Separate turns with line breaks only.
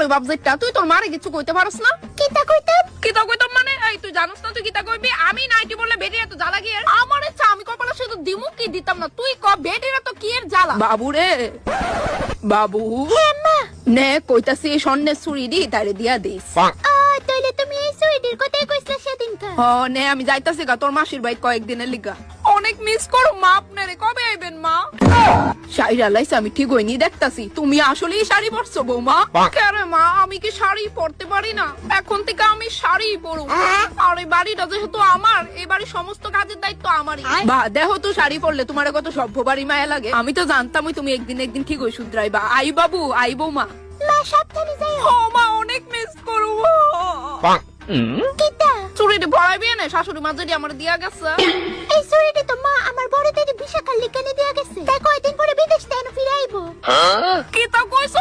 রে বাপ যেটা তুই তোর মারে কিছু কইতে পারস না? কিতা কইতাম মানে এই তুই জানোস না তুই কিতা কইবি? আমি নাইটি বললে বেটি এত জ্বালা কি? আমার ইচ্ছা আমি কপালে শুধু দিমু কি দিতাম না, তুই ক বেটিরা তো কি এর জ্বালা? বাবু রে বাবু, নে কইতাছি স্বর্ণের চুরি দি তারে দিয়া দিস।
তাইলে তুমি এই সুইটির কথাই কইছলা সেদিনকা।
নে আমি যাইতাছি গা তোর মাসির বাড়ি কয়েকদিনের লিগা। অনেক মিস করো মা আপনারে, কবে আইবেন মা? শাড়ি আলাইছে আমি ঠিক হইনি দেখতাছি। তুমি আসলেই শাড়ি পরছো বৌমা? কেন মা আমি কি শাড়ি পরতে পারি না? এখন থেকে আমি শাড়ি পরবো। আর এই বাড়িটা যেহেতু আমার, এই বাড়ির সমস্ত কাজের দায়িত্ব আমারই। বা দেখো তো শাড়ি পরলে তোমার কত সভ্য বাড়ি মায়া লাগে। আমি তো জানতামই তুমি একদিন ঠিক হই শুধরাইবা। আই বাবু আই বৌমা।
মা সাবধানে যাই।
ও মা অনেক মিস করবো।
কিতা
চুরিটি ভরাইবি না, শাশুড়ি মা যদি আমার দিয়া গেছে।
এই সুইটি তো মা আমার বড় দিদি বিশাখার লিকানে দিয়া গেছে। তাই কয়দিন পরে বিদেশ থেকে ফিরে আইবো।
কি তা কইছো?